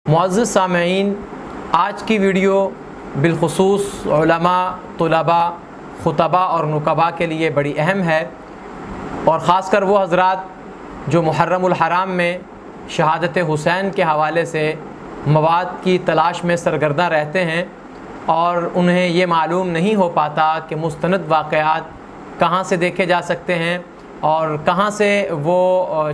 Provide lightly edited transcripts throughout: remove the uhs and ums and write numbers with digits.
मुअज़्ज़िज़ सामईन, आज की वीडियो बिलख़ुसूस उलमा, तुलबा, खुतबा और नुकबा के लिए बड़ी अहम है और ख़ासकर वो हज़रात जो मुहर्रमुल हराम में शहादत हुसैन के हवाले से मवाद की तलाश में सरगर्दा रहते हैं और उन्हें ये मालूम नहीं हो पाता कि मुस्तनद वाक़यात कहाँ से देखे जा सकते हैं और कहाँ से वो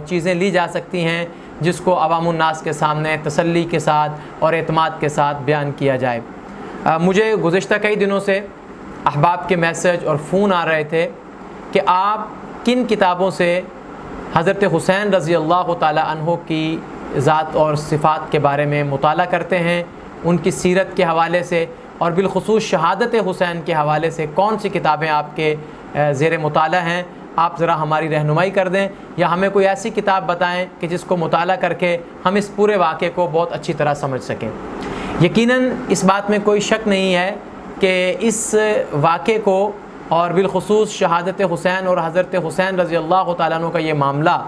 चीज़ें ली जा सकती हैं जिसको अवामुन्नास के सामने तसल्ली के साथ और एतमाद के साथ बयान किया जाए। मुझे गुज़िश्ता कई दिनों से अहबाब के मैसेज और फ़ोन आ रहे थे कि आप किन किताबों से हज़रत हुसैन रज़ी अल्लाह ताला अन्हो की ज़ात और सिफ़ात के बारे में मुताला करते हैं, उनकी सीरत के हवाले से और बिलख़ुसूस शहादत हुसैन के हवाले से कौन सी किताबें आपके ज़ेर मुताला हैं। आप ज़रा हमारी रहनुमाई कर दें या हमें कोई ऐसी किताब बताएं कि जिसको मुताला करके हम इस पूरे वाक़े को बहुत अच्छी तरह समझ सकें। यकीनन इस बात में कोई शक नहीं है कि इस वाक़े को और बिलख़ुसूस शहादत हुसैन और हज़रत हुसैन रज़ी अल्लाह तआला अन्हु का ये मामला,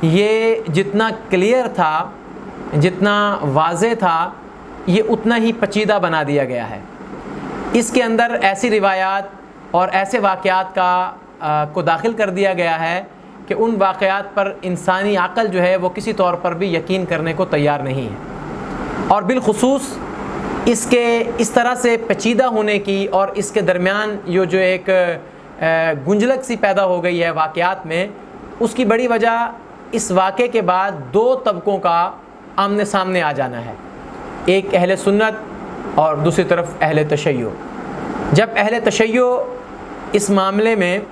ये जितना क्लियर था, जितना वाज़े था, ये उतना ही पेचीदा बना दिया गया है। इसके अंदर ऐसी रिवायात और ऐसे वाक़यात को दाखिल कर दिया गया है कि उन वाक़यात पर इंसानी अक़ल जो है वो किसी तौर पर भी यकीन करने को तैयार नहीं है। और बिलख़ुसूस इसके इस तरह से पेचीदा होने की और इसके दरमियान जो एक गुंजलक सी पैदा हो गई है वाक़यात में, उसकी बड़ी वजह इस वाक़े के बाद दो तबकों का आमने सामने आ जाना है, एक अहले सुन्नत और दूसरी तरफ अहले तशय्यो। जब अहले तशय्यो इस मामले में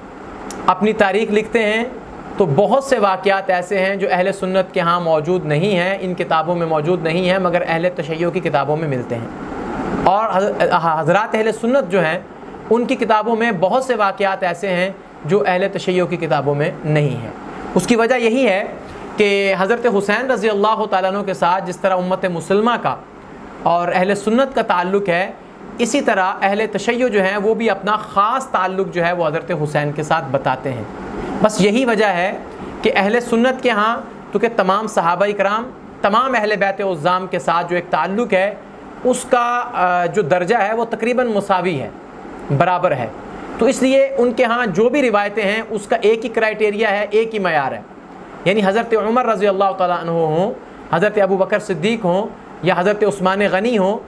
अपनी तारीख़ लिखते हैं तो बहुत से वाक़यात ऐसे हैं जो अहले सुन्नत के यहाँ मौजूद नहीं हैं, इन किताबों में मौजूद नहीं हैं, मगर अहले तशय्यो की किताबों में मिलते हैं। और हज़रात अहले सुन्नत जो हैं उनकी किताबों में बहुत से वाक़यात ऐसे हैं जो अहले तशय्यो की किताबों में नहीं हैं। उसकी वजह यही है कि हज़रत हुसैन रज़ी अल्लाह तआला अन्हु के साथ जिस तरह उम्मत मुसलमा का और अहले सुन्नत का ताल्लुक़ है, इसी तरह अहले तशय्यो जो हैं वो भी अपना ख़ास ताल्लुक़ जो है वो हज़रत हुसैन के साथ बताते हैं। बस यही वजह है कि अहले सुन्नत के यहाँ चूँकि तमाम सहाबा कराम, तमाम अहले बैत उज़्ज़ाम के साथ जो एक ताल्लुक़ है उसका जो दर्जा है वो तकरीबन मुसावी है, बराबर है। तो इसलिए उनके यहाँ जो भी रिवायतें हैं उसका एक ही क्राइटेरिया है, एक ही मयार है। यानी हज़रत उमर रज़ी अल्लाह तआला अन्हु हों, हज़रत अबू बकर सिद्दीक़ हों या हज़रत उस्मान गनी हों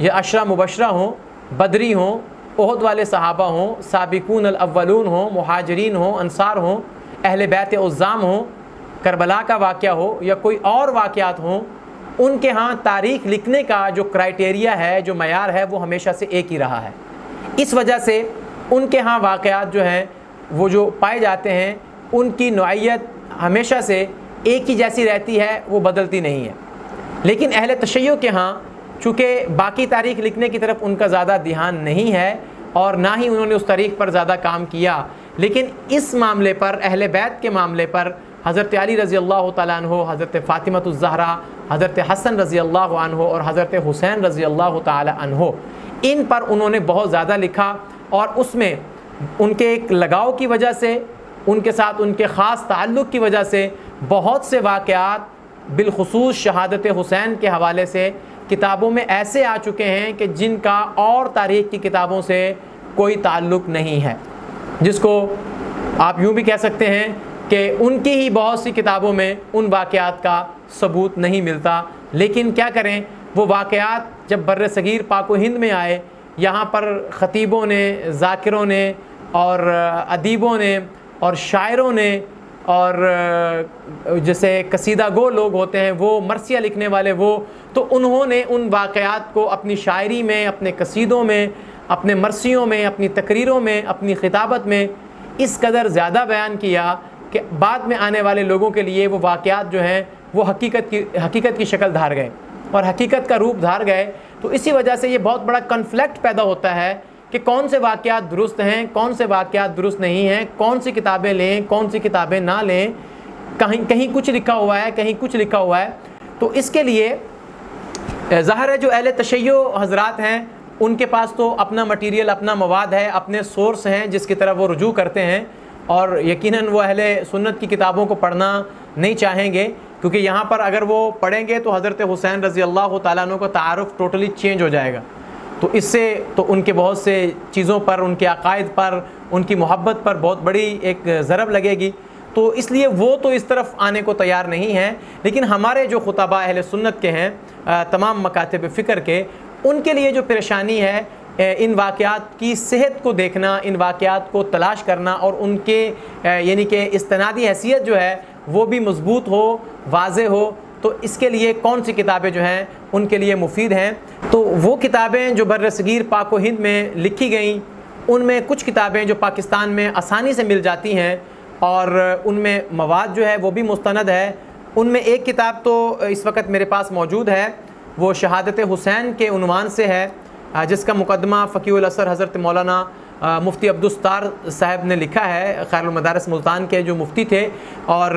या अशरा मुबशरा हों, बदरी हों, ओहद वाले सहाबा हों, साबिकून अल अव्वलून हों, मुहाजिरीन हों, अंसार हों, अहले बैत उज़्ज़ाम हों, करबला का वाक़या हो या कोई और वाक़यात हों, उनके यहाँ तारीख़ लिखने का जो क्राइटेरिया है, जो मयार है, वो हमेशा से एक ही रहा है। इस वजह से उनके यहाँ वाक़यात जो हैं वो जो पाए जाते हैं उनकी नौइयत हमेशा से एक ही जैसी रहती है, वो बदलती नहीं है। लेकिन अहले तशय्यो के यहाँ चूँकि बाकी तारीख़ लिखने की तरफ उनका ज़्यादा ध्यान नहीं है और ना ही उन्होंने उस तारीख़ पर ज़्यादा काम किया, लेकिन इस मामले पर, अहले बैत के मामले पर, हज़रत अली रज़ी अल्लाह तआला अन्हु, हज़रत फ़ातिमतुज़ ज़हरा, हज़रत हसन रज़ी अल्लाह अन्हु और हज़रत हुसैन रज़ी अल्लाह तआला अन्हु, इन पर उन्होंने बहुत ज़्यादा लिखा और उसमें उनके एक लगाव की वजह से, उनके साथ उनके ख़ास ताल्लुक़ की वजह से बहुत से वाक़यात बिलख़ुसूस शहादत हुसैन के हवाले से किताबों में ऐसे आ चुके हैं कि जिनका और तारीख़ की किताबों से कोई ताल्लुक़ नहीं है, जिसको आप यूँ भी कह सकते हैं कि उनकी ही बहुत सी किताबों में उन वाक़यात का सबूत नहीं मिलता। लेकिन क्या करें, वो वाक़यात जब बर्र सगीर पाक व हिंद में आए, यहाँ पर ख़तीबों ने, ज़ाकिरों ने और अदीबों ने और शायरों ने और जैसे कसीदा गो लोग होते हैं वो, मरसिया लिखने वाले वो, तो उन्होंने उन वाक़यात को अपनी शायरी में, अपने कसीदों में, अपने मरसियों में, अपनी तकरीरों में, अपनी खिताबत में इस कदर ज़्यादा बयान किया कि बाद में आने वाले लोगों के लिए वो वाक़यात जो हैं वो हकीकत की शक्ल धार गए और हकीकत का रूप धार गए। तो इसी वजह से ये बहुत बड़ा कन्फ्लिक्ट पैदा होता है कि कौन से वाक़यात दुरुस्त हैं, कौन से वाक़यात दुरुस्त नहीं हैं, कौन सी किताबें लें, कौन सी किताबें ना लें, कहीं कुछ लिखा हुआ है, कहीं कुछ लिखा हुआ है। तो इसके लिए ज़ाहिर है जो अहले तशय्यो हज़रात हैं उनके पास तो अपना मटीरियल, अपना मवाद है, अपने सोर्स हैं जिसकी तरफ वो रुजू करते हैं और यकीनन वो अहले सुन्नत की किताबों को पढ़ना नहीं चाहेंगे। क्योंकि यहाँ पर अगर वो पढ़ेंगे तो हज़रत हुसैन रज़ी अल्लाह तआला अन्हु का तारुफ़ टोटली चेंज हो जाएगा। तो इससे तो उनके बहुत से चीज़ों पर, उनके अकायद पर, उनकी मोहब्बत पर बहुत बड़ी एक ज़रब लगेगी। तो इसलिए वो तो इस तरफ आने को तैयार नहीं हैं। लेकिन हमारे जो खुतबा अहले सुन्नत के हैं, तमाम मकातिब फ़िक्र के, उनके लिए जो परेशानी है इन वाक़यात की सेहत को देखना, इन वाक़यात को तलाश करना और उनके यानी कि इस्तिनादी हैसियत जो है वो भी मज़बूत हो, वाज़े हो। तो इसके लिए कौन सी किताबें जो हैं उनके लिए मुफीद हैं। तो वो किताबें जो बर्रसगीर पाक व हिंद में लिखी गई, उनमें कुछ किताबें जो पाकिस्तान में आसानी से मिल जाती हैं और उनमें मवाद जो है वो भी मुस्तनद है। उनमें एक किताब तो इस वक्त मेरे पास मौजूद है, वो शहादत हुसैन के उन्वान से है, जिसका मुकदमा फ़कीहुल असर हज़रत मौलाना मुफ्ती अब्दुस्तार साहब ने लिखा है, खैरुल मदारिस मुल्तान के जो मुफ्ती थे। और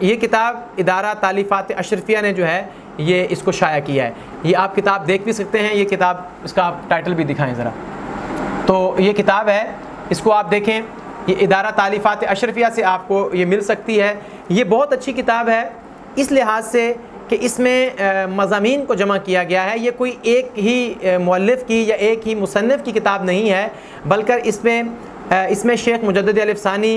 ये किताब इदारा तालीफ़ात अशरफिया ने जो है ये इसको शाया किया है। ये आप किताब देख भी सकते हैं। ये किताब, इसका आप टाइटल भी दिखाएं ज़रा। तो ये किताब है, इसको आप देखें। ये इदारा तालीफ़ात अशरफिया से आपको ये मिल सकती है। ये बहुत अच्छी किताब है इस लिहाज से कि इसमें मज़ामीन को जमा किया गया है। ये कोई एक ही मुअल्लिफ़ की या एक ही मुसन्निफ़ की किताब नहीं है, बल्कि इसमें शेख मुजद्दिद अल-अफ़सानी,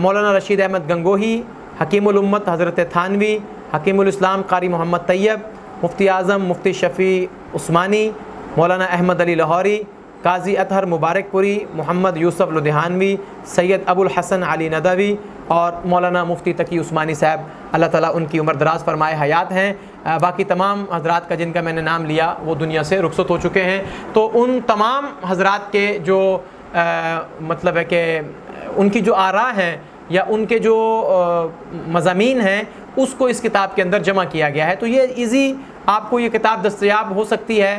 मौलाना रशीद अहमद गंगोही, हकीमुल उम्मत हज़रत थानवी, हकीमुल इस्लाम क़ारी मोहम्मद तैयब, मुफ्ती आज़म मुफ्ती शफ़ी उस्मानी, मौलाना अहमद अली लाहौरी, काजी अतहर मुबारकपुरी, मोहम्मद यूसुफ लुधियानवी, सैयद अबुल हसन अली नदवी और मौलाना मुफ्ती तकी उस्मानी साहब, अल्लाह ताला उनकी उम्र दराज फरमाए हयात हैं। बाकी तमाम हजरात का जिनका मैंने नाम लिया वो दुनिया से रुखसत हो चुके हैं। तो उन तमाम हजरात के जो मतलब है कि उनकी जो आरा हैं या उनके जो मज़ामीन हैं उसको इस किताब के अंदर जमा किया गया है। तो ये इजी आपको ये किताब दस्तयाब हो सकती है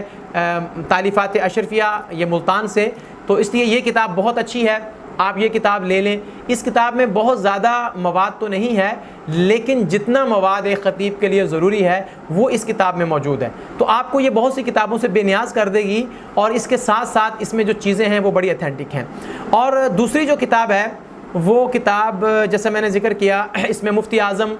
तालीफ़ात अशरफिया ये मुल्तान से। तो इसलिए ये किताब बहुत अच्छी है, आप ये किताब ले लें। इस किताब में बहुत ज़्यादा मवाद तो नहीं है, लेकिन जितना मवाद एक ख़तीब के लिए ज़रूरी है वो इस किताब में मौजूद है। तो आपको ये बहुत सी किताबों से बेनियाज कर देगी और इसके साथ साथ इसमें जो चीज़ें हैं वो बड़ी अथेंटिक हैं। और दूसरी जो किताब है वो किताब जैसे मैंने जिक्र किया, इसमें मुफ्ती आज़म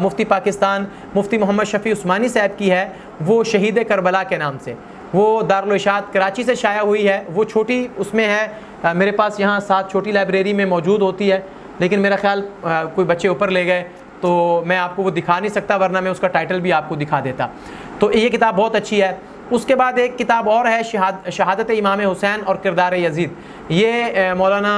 मुफ्ती पाकिस्तान मुफ्ती मोहम्मद शफ़ी उस्मानी साहब की है, वो शहीद करबला के नाम से, वो दारुल इरशाद कराची से शाया हुई है। वो छोटी उसमें है, मेरे पास यहाँ साथ छोटी लाइब्रेरी में मौजूद होती है, लेकिन मेरा ख्याल कोई बच्चे ऊपर ले गए तो मैं आपको वो दिखा नहीं सकता, वरना मैं उसका टाइटल भी आपको दिखा देता। तो ये किताब बहुत अच्छी है। उसके बाद एक किताब और है शहादत इमाम हुसैन और किरदार यजीद। ये मौलाना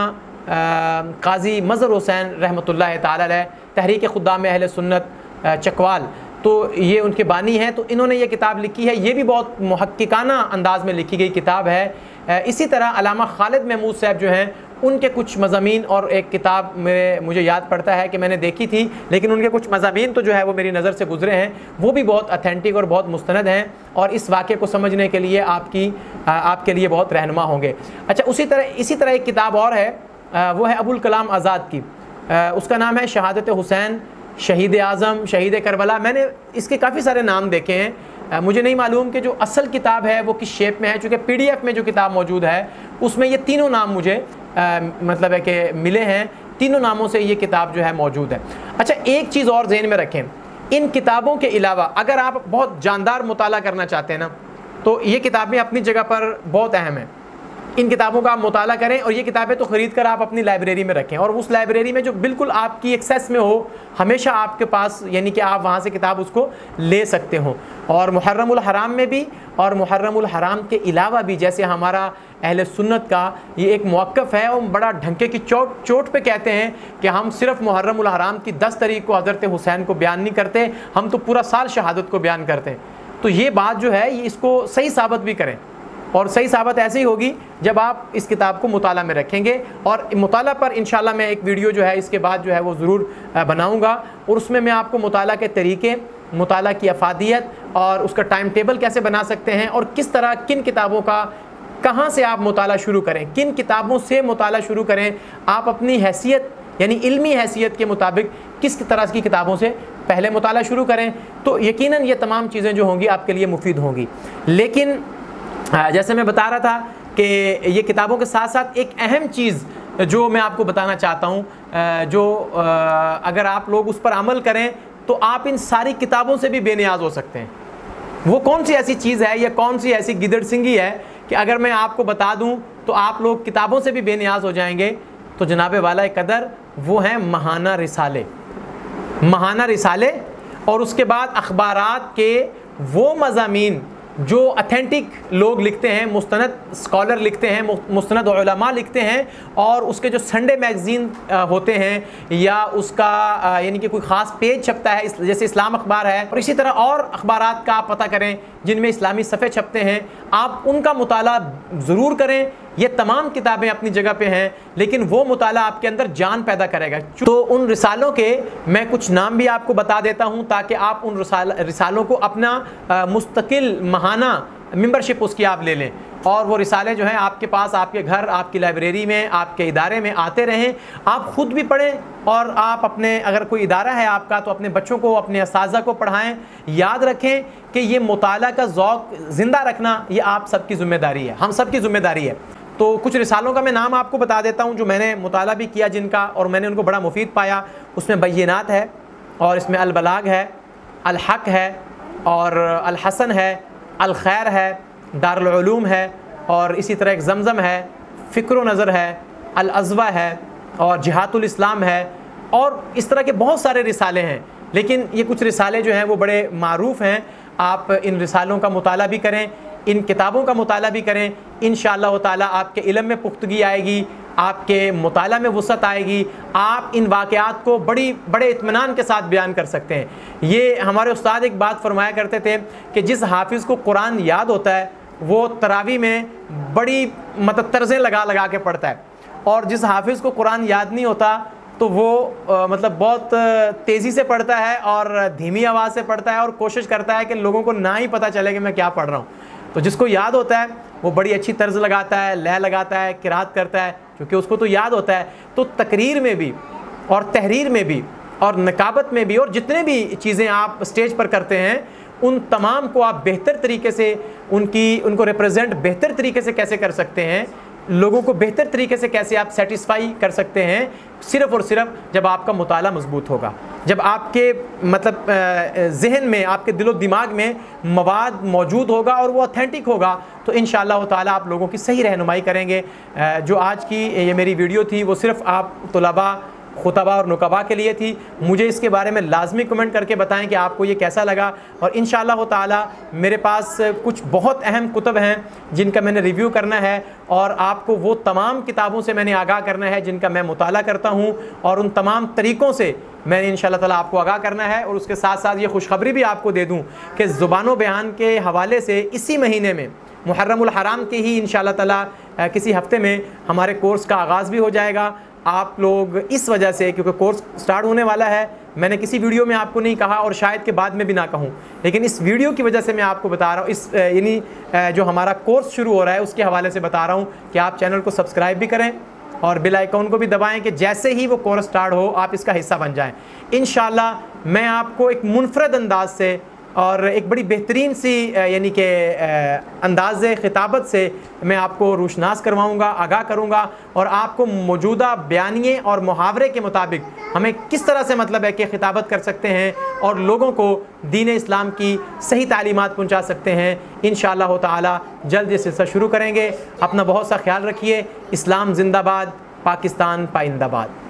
काजी मज़हर हुसैन रहमतुल्लाह ताला अलैह, तहरीक खुद्दाम अहले सुन्नत चकवाल, तो ये उनके बानी हैं। तो इन्होंने ये किताब लिखी है, ये भी बहुत मुहक्किकाना अंदाज़ में लिखी गई किताब है। इसी तरह अलामा खालिद महमूद साहब जो हैं उनके कुछ मज़ामीन, और एक किताब मुझे याद पड़ता है कि मैंने देखी थी, लेकिन उनके कुछ मज़ामीन तो जो है वो मेरी नज़र से गुज़रे हैं, वो भी बहुत अथेंटिक और बहुत मुस्तनद हैं और इस वाक़े को समझने के लिए आपके लिए बहुत रहनुमा होंगे। अच्छा, इसी तरह एक किताब और है, वो है अबुल कलाम आज़ाद की, उसका नाम है शहादत हुसैन, शहीद आज़म, शहीद करबला। मैंने इसके काफ़ी सारे नाम देखे हैं, मुझे नहीं मालूम कि जो असल किताब है वो किस शेप में है, चूँकि PDF में जो किताब मौजूद है उसमें ये तीनों नाम मुझे मतलब है कि मिले हैं, तीनों नामों से ये किताब जो है मौजूद है। अच्छा, एक चीज़ और ज़हन में रखें, इन किताबों के अलावा अगर आप बहुत जानदार मुताला करना चाहते हैं ना, तो ये किताबें अपनी जगह पर बहुत अहम हैं। इन किताबों का आप मुताला करें और ये किताबें तो ख़रीद कर आप अपनी लाइब्रेरी में रखें, और उस लाइब्रेरी में जो बिल्कुल आपकी एक्सेस में हो, हमेशा आपके पास, यानी कि आप वहाँ से किताब उसको ले सकते हो। और मुहर्रमुल हराम में भी और मुहर्रमुल हराम के अलावा भी, जैसे हमारा अहले सुन्नत का ये एक मौक़िफ़ है और बड़ा ढंके की चोट पे कहते हैं कि हम सिर्फ मुहर्रमुल हराम की 10 तारीख को हज़रत हुसैन को बयान नहीं करते, हम तो पूरा साल शहादत को बयान करते हैं। तो ये बात जो है ये इसको सही साबित भी करें, और सही साबित ऐसे ही होगी जब आप इस किताब को मुताला में रखेंगे। और मुताला पर इंशाल्लाह मैं एक वीडियो जो है इसके बाद जो है वो ज़रूर बनाऊँगा, और उसमें मैं आपको मुताला के तरीके, मुताला की अफादियत और उसका टाइम टेबल कैसे बना सकते हैं, और किस तरह किन किताबों का कहाँ से आप मुताला शुरू करें, किन किताबों से मुताला शुरू करें, आप अपनी हैसियत यानी इल्मी हैसियत के मुताबिक किस तरह की किताबों से पहले मुताला शुरू करें, तो यकीनन ये तमाम चीज़ें जो होंगी आपके लिए मुफीद होंगी। लेकिन जैसे मैं बता रहा था कि ये किताबों के साथ साथ एक अहम चीज़ जो मैं आपको बताना चाहता हूँ, जो अगर आप लोग उस पर अमल करें तो आप इन सारी किताबों से भी बेनियाज हो सकते हैं। वो कौन सी ऐसी चीज़ है या कौन सी ऐसी गिदड़ सिंगी है कि अगर मैं आपको बता दूं तो आप लोग किताबों से भी बेनियाज हो जाएंगे। तो जनाब वाला कदर वो हैं महाना रिसाले, महाना रिसाले, और उसके बाद अखबारात के वो मज़ामीन जो अथेंटिक लोग लिखते हैं, मुस्तनद स्कॉलर लिखते हैं, मुस्तनद उलमा लिखते हैं, और उसके जो संडे मैगज़ीन होते हैं या उसका यानी कि कोई ख़ास पेज छपता है, जैसे इस्लाम अखबार है, और इसी तरह और अखबारात का आप पता करें जिनमें इस्लामी सफ़े छपते हैं, आप उनका मुताला ज़रूर करें। ये तमाम किताबें अपनी जगह पे हैं, लेकिन वो मुताला आपके अंदर जान पैदा करेगा। तो उन रिसालों के मैं कुछ नाम भी आपको बता देता हूँ ताकि आप उन रिसालों को अपना मुस्तकिल महाना मेंबरशिप उसकी आप ले लें, और वो रिसाले जो हैं आपके पास, आपके घर, आपकी लाइब्रेरी में, आपके इदारे में आते रहें। आप ख़ुद भी पढ़ें, और आप अपने, अगर कोई इदारा है आपका तो अपने बच्चों को, अपने असातिज़ा को पढ़ाएं। याद रखें कि ये मुताला का ज़ौक़ ज़िंदा रखना ये आप सबकी ज़िम्मेदारी है, हम सब की ज़िम्मेदारी है। तो कुछ रिसालों का मैं नाम आपको बता देता हूँ जो मैंने मुताला भी किया जिनका, और मैंने उनको बड़ा मुफीद पाया। उसमें बय्यनात है, और इसमें अल बलाग है, अल हक है, और अल हसन है, अल खैर है, दारुल उलूम है, और इसी तरह एक ज़मज़म है, फ़िक्र नज़र है, अल अज़वा है, और जिहादुल इस्लाम है, और इस तरह के बहुत सारे रिसाले हैं। लेकिन ये कुछ रिसाले जो हैं वो बड़े मारूफ़ हैं। आप इन रिसालों का मुताला भी करें, इन किताबों का मुताला भी करें। इंशाअल्लाह ताला आपके इल्म में पुख्तगी आएगी, आपके मुताला में वुसअत आएगी, आप इन वाक़यात को बड़े इत्मीनान के साथ बयान कर सकते हैं। ये हमारे उस्ताद एक बात फरमाया करते थे कि जिस हाफिज़ को कुरान याद होता है वो तरावी में बड़ी मतलब तर्ज़ें लगा लगा के पढ़ता है, और जिस हाफिज़ को कुरान याद नहीं होता तो वो मतलब बहुत तेज़ी से पढ़ता है और धीमी आवाज़ से पढ़ता है, और कोशिश करता है कि लोगों को ना ही पता चले कि मैं क्या पढ़ रहा हूँ। तो जिसको याद होता है वो बड़ी अच्छी तर्ज लगाता है, लय लगाता है, किरात करता है, क्योंकि उसको तो याद होता है। तो तकरीर में भी, और तहरीर में भी, और नकाबत में भी, और जितने भी चीज़ें आप स्टेज पर करते हैं उन तमाम को आप बेहतर तरीके से उनको रिप्रेजेंट बेहतर तरीके से कैसे कर सकते हैं, लोगों को बेहतर तरीके से कैसे आप सेटिस्फाई कर सकते हैं, सिर्फ़ और सिर्फ जब आपका मुताला मजबूत होगा, जब आपके मतलब जहन में, आपके दिलो दिमाग में मवाद मौजूद होगा और वो ऑथेंटिक होगा, तो इंशाअल्लाह ताला आप लोगों की सही रहनुमाई करेंगे। जो आज की ये मेरी वीडियो थी वो सिर्फ़ आप तुलबा, खुतबा और नुकबा के लिए थी। मुझे इसके बारे में लाजमी कमेंट करके बताएं कि आपको ये कैसा लगा, और इंशाअल्लाह ताला मेरे पास कुछ बहुत अहम कुतब हैं जिनका मैंने रिव्यू करना है, और आपको वो तमाम किताबों से मैंने आगाह करना है जिनका मैं मुताला करता हूँ, और उन तमाम तरीक़ों से मैंने इंशाअल्लाह ताला आपको आगाह करना है। और उसके साथ साथ ये खुशखबरी भी आपको दे दूँ कि ज़ुबान व बयान के हवाले से इसी महीने में मुहर्रमुल हराम के ही इंशाअल्लाह ताला किसी हफ़्ते में हमारे कोर्स का आगाज़ भी हो जाएगा। आप लोग इस वजह से, क्योंकि कोर्स स्टार्ट होने वाला है, मैंने किसी वीडियो में आपको नहीं कहा और शायद के बाद में भी ना कहूँ, लेकिन इस वीडियो की वजह से मैं आपको बता रहा हूँ, इस यानी जो हमारा कोर्स शुरू हो रहा है उसके हवाले से बता रहा हूँ कि आप चैनल को सब्सक्राइब भी करें और बेल आइकॉन को भी दबाएं कि जैसे ही वो कोर्स स्टार्ट हो आप इसका हिस्सा बन जाएं। इंशाअल्लाह मैं आपको एक मुनफरद अंदाज से और एक बड़ी बेहतरीन सी यानी कि अंदाज़ ख़िताबत से मैं आपको रोशनास करवाऊँगा, आगाह करूँगा, और आपको मौजूदा बयानिए और मुहावरे के मुताबिक हमें किस तरह से मतलब है कि ख़िताबत कर सकते हैं और लोगों को दीन इस्लाम की सही तालीमात पहुँचा सकते हैं। इंशाअल्लाह ताला जल्द ये सिलसिला शुरू करेंगे। अपना बहुत सा ख्याल रखिए। इस्लाम ज़िंदाबाद, पाकिस्तान पाइंदाबाद।